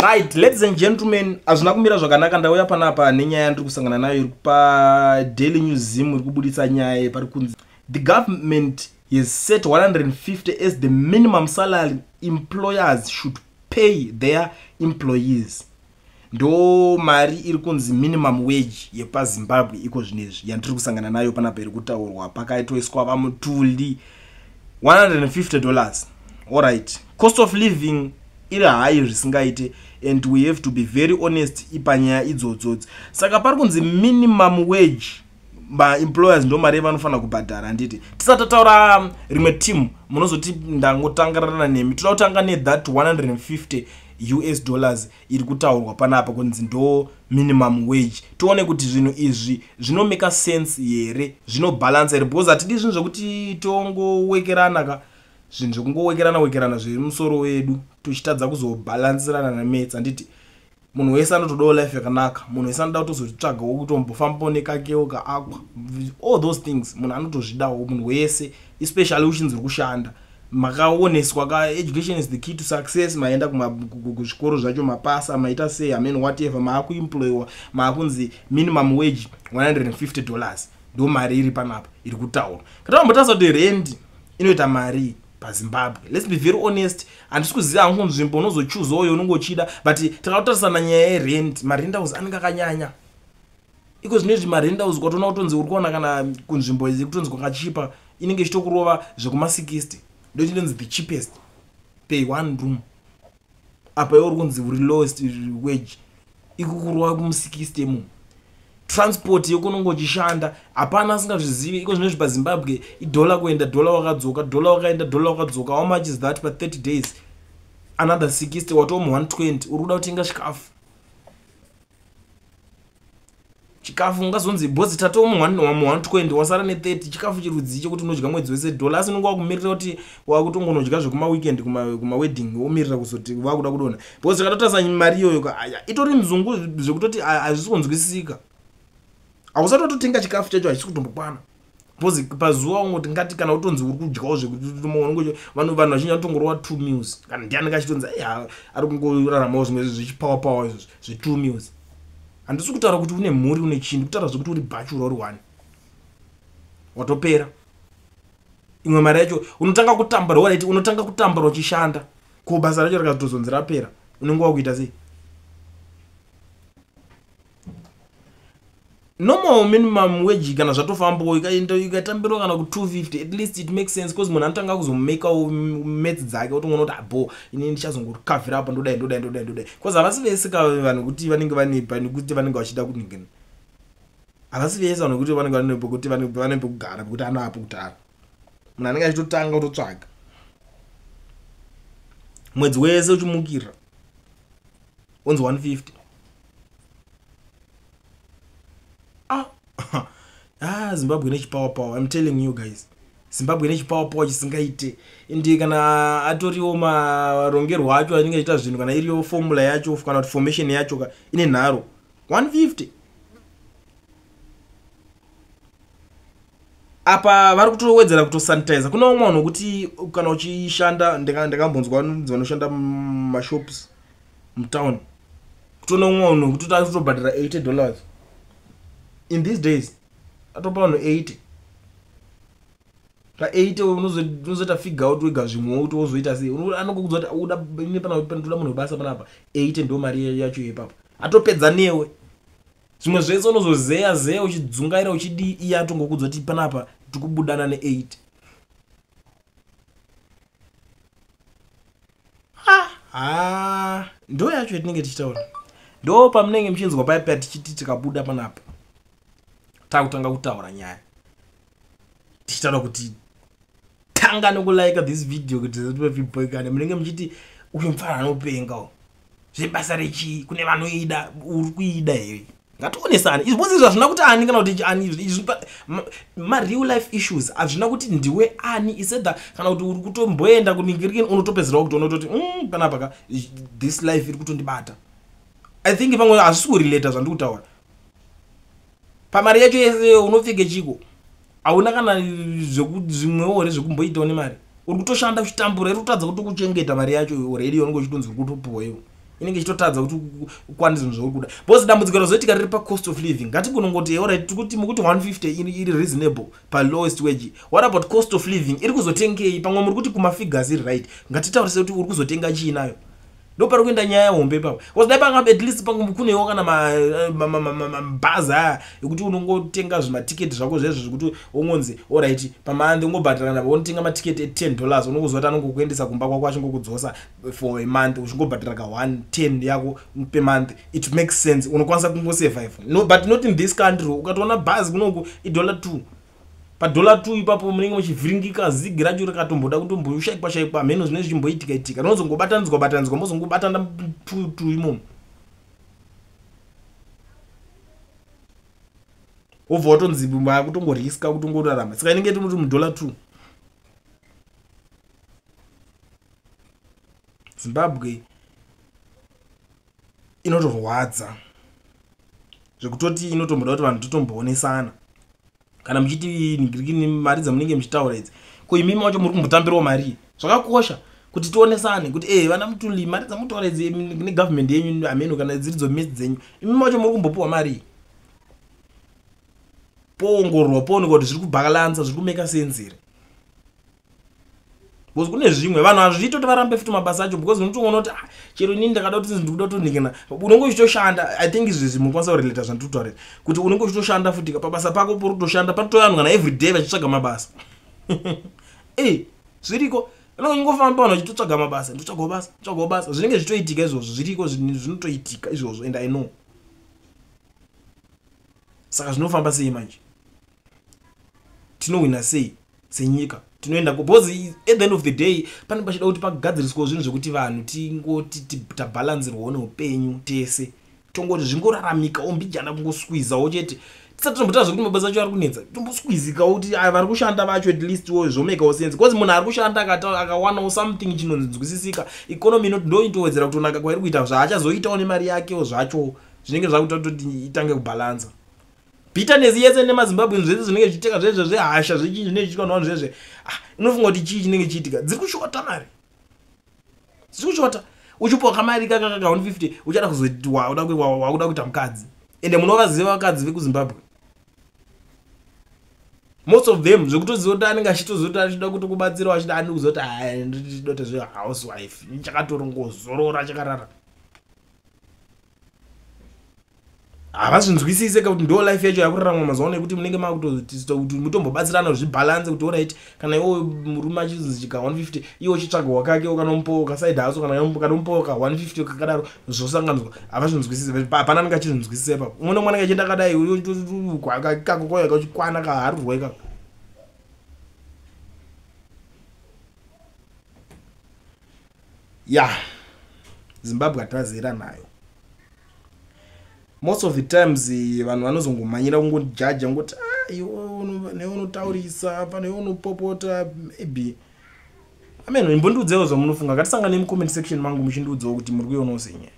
Right, ladies and gentlemen, azvina kumira zvakanaka ndauya panapa nenyaya yandiri kusangana nayo pa Daily News Zim iri kubuditsa nyaya pari kunzi the government has set 150 as the minimum salary employers should pay their employees. Ndo mari iri kunzi minimum wage yepa Zimbabwe iko zvinezvi yandiri kusangana nayo panapa iri kutaurwa pakaitoiswa pamutuli $150. All right, cost of living iri high zvisingaite, and we have to be very honest ipanyaya idzodzodzi. Saka pari kunzi minimum wage employers ndo mari vanofanira kubhadhara. Handiti tisatataura rimwe team munozoti ndangotangarana nemi, toda kutanga that $150 iri kutaurwa panapa kunzi ndo minimum wage. Tione kuti zvinhu izvi zvinomeka sense here, zvinobalance here, because hatidi zvinhu zvokuti tongowekerana ka zvinhu zvekungowekerana zviri musoro wedu tuchitadza kuzobalancerana namets. Handiti munhu wese anotodawo life yakanaka, munhu wese anoda kutozvitsvagawo kutombofambawo nekakewo kaakwa, all those things munhu anotozvidawo, munhu wese, especially uchinzi uri kushanda makaoneswa ka education is the key to success, maenda kuzvikoro zvacho mapasa maita sei, I mean whatever, maakuemployiwa maakunzi minimum wage $150 ndo mari iri panapa iri kutaurwa. Katambotarisa kuti rent inoita mari paZimbabwe. Let's be very honest, handisi kuziva hangu nzvimbo unozochuza uyo unongochida, but takatarisana nyaya yerent, marent house anenge akanyanya. Iko zvinezvi marent house kwatona kutonzi uri kuona kana kunzvimbo idzi kutonzi kwakachipa inenge ichitokurova zvekuma60 ndochindonzi the cheapest pay one room. Apa iwo uri kunzi uri lowest wage ikukurova kumu60 mu. Transport yokunongochishanda hapana asingazvizivi. Iko zvinezvi paZimbabwe $1 kuenda $1 wakadzoka, $1 wakaenda $1 wakadzoka. How much is that per 30 days? Another 60, watomu 120. uri kuda kutenga chikafu ungazonzi bhozi tatomu 120 wasara ne30 chikafu chirudzi chekuti unodya mwedzi wese $1, asi unonga wakumirira kuti wakutongonodya zvekuma weekend kuma wedding womirira kuzoti wakuda kudona, bhozi katotasa mari iyoyo itori mzungu zvekutoti hazvisi kunzwisisika. Hausatotenga chikafu chacho hachisi kutombokwana, because pazuva ungoti ngati kana utonzi uri kudyawo zvekuti vanhu vazhinji vanotongorova 2 meals, kana ndiani kachitonzi ari kungoraramawo zvimwe zvichipawa izvo zve2 meals. Handisi kutaura kuti une mhuri une chinhu, kutaura zvekuti uri bachelor uri 1 watopera. Imwe mari yacho unotanga kutambura, waraiti unotanga kutambura uchishanda, ko basa racho rikazotozonzi rapera unenge wakuita sei? Normal minimum wage kana zvatofambawo ikatambirwa kana ku250, at least it makes sense, because munhu anotanga kuzomakawo mets dzake otongoona kuti abo ini ndichazongokavhira apa ndodai, because havasi vese vanhu kuti vanenge vane kuti vanenge vachida kuningana, havasi vese vanhu kuti vanenge vane pekuti vane pekugara pekuti anapo kutara. Munhu anenge achitotanga kutotsvaga mwedzi wese uchimukira onzi 150. Zimbabwe ine chipower. I'm telling you guys, Zimbabwe ine chipower chisingaite. Indi kana atoriwo marongerwo acho anenge achiita zvinhu, kana iriyo formula yacho kana kuti formation yacho ine nharo 150. Apa vari kutowedzera kutosanitizer. Kuna umwe munhu kuti kana uchishanda, ndakambonzwa vanoshanda mumashops mutown, kutoona umwe munhu kuti atotobhadhara $80 in these days, atopa vanhu 80 pa80 unozoita figure out wega zvimwe kuti wozoita sei. Anongokudza kuti uda ine panoda munhu basa panapa 80 ndo mari yacho yepapo, atopedza newe. Zvimwe zvese unozozeya uchidzungaira uchidi, iye atongokudza kuti panapa tikubudana ne8. Ndo yacho yatinenge tichitaura, ndo pamunenge muchinzwa paya tichiti tikabuda panapa takutanga kutaura nyaya, tichitaura kuti tanga nokulike this video kuti zvipoikane. Munenge muchiti uyu mufana anopenga zvebasa rechi, kune vanoida, uri kuida here, ngationesane. Izvi bose hazvina kuti ani kana kuti ani, real life issues hazvina kuti ndiwe ani, isedha kana kuti uri kutomboenda kuningirikeni unotopedzerawo kuti unototi panapa this life iri kutondibata. I think pamwe hazvisi kurelata zvandiri kutaura. Pamari yacho yese unopfeke chiko, hauna kana zvimwewo zvekumboitawo nemari, uri kutoshanda uchitambura, iri kutadza kuti kuchengeta mari yacho already unenge uchitonzi uri kutopuwa iwo. inenge ichitotadza kuti ukwanise zvinhu zvauri kuda because dambudziko razoitika riri pacost of living ngatikunongoti alright tikuti mukuti 150 iri reasonable palowest wage. What about cost of living? Iri kuzotengei pamwe muri kuti kumafigures iri right, ngatitaurise kuti uri kuzotenga chii nayo. Ndopari kuenda nyaya yahombe papo because dai panga at least kunewo kana mabhaza ekuti unongotenga zvimatiketi zvako zvezvo zvekuti ungonzi alright pamande ungobhadhara navo unotenga matiketi $10 unongozoti anongokuendesa kumba kwako achingokudzosa for a month uchingobhadhara ka 110 yako per month. It makes sense, unokwanisa kungosurvive. No, but not in this country. Ukatoona bhazi kunoku $2 $2 ipapo munenge muchivhiringika zigi racho rikatomboda kutomboshayikwa mheno zvine zvichimboitika unozongobatanidzwa mozongobatana 2 imomo obva watonzi kutongoriska kutongorarama. Saka inenge tumuti $2. Zimbabwe inotorwadza zvekutoti inotomboda kuti vanhu totomboonesana kana muchiti ngirikini mari dzamunenge muchitaura idzi ko imi macho muri kumbotambirawo mari. Zvakakosha kuti tionesane kuti vana mutuli mari dzamutoura idzi negovernment yenyu ameno kana dziri dzomesi dzenyu imi macho muri kumbopuwa mari. Poongororwa poonekwa kuti zviri kubhalansa zviri kumeka sense here because kune zvimwe vanhu hazviiti kuti varambe futi mabasa acho because unotoona kuti chero inini ndakada kuti ndikuda kutondikana unenge uchitoshanda. I think izvi munokwanisa kurelata zvandikutaurira kuti unenge uchitoshanda futi pabasa pako pori kutoshanda patoyanhu kana every day vachitsvaga mabasa zviriko unongofamba vanhu vachitotsvaga mabasa ndotsvaga basa zvinenge zvichitoitika izvozvo zviriko zvinotoitika izvozvo and I know. Saka zvinofamba sei manje tinowina sei senyika tinoenda because at the end of the day pane pachida kuti pagadziriswa zvinhu zvekuti vanhu tingoti tabalanzirwawo neupenyu tese tongoti zvingoraramika ombijana kungosqueezawo chete tisati tombota zvekuti mabasa acho ari kunetsa tombosqueezikawo kuti vari kushanda vacho at least wo zvomekawo sense because munhu ari kushanda akawanawo something chinonzwisisika economy ndo itowedzera kutonaka kwairi kuita zvaachazoitawo nemari yakewo zvacho zvinenge zvakuita kuti itange kubalansa. Bitterness yese nemazimbabwe zvese zvinenge zvichiteka zvezvo zvehasha zvichi zvinenge zvichitwa navanhu zvezve inofunga kuti chii chinenge chiitika. Dziri kushota mari, dziri kushota. Uchipuwa kamari kaka 150 uchada kuzoti wakuda kuita mukadzi ende munovaziva vakadzi vekuzimbabwe most of them zvekutoziva kuti anenge achitozoti achida kuti kubatsira achida ani kuzoti ndinoda zvehousewife chakatorongozorora chakarara havazvinzwisise kuti ndo life yacho yakurarama mazuva ano ekuti munenge makuti mutombobatsirana zvibalance kuti alright kana iwo murume achizi chika 150 iwo chitsvaga wakake ukanomupowo kasaidi haso kana umupowo ka 150 kakadaro zvosanganiswa havazvinzwisise hapana anenge achizvinzwisise ipapo. Umwe nomwe anenge achienda kadai kako koya kachikwana kaharurwa ikako. Zimbabwe hatazera nayo. Most of the times vanhu vanozongomanyira kungojaja ngoti iwo neunotaurisa pane unopopota maybe imbondudzewo zvamunofunga ngatisangane mu comment section mangu muchindudzawo kuti muri kuionawo senye.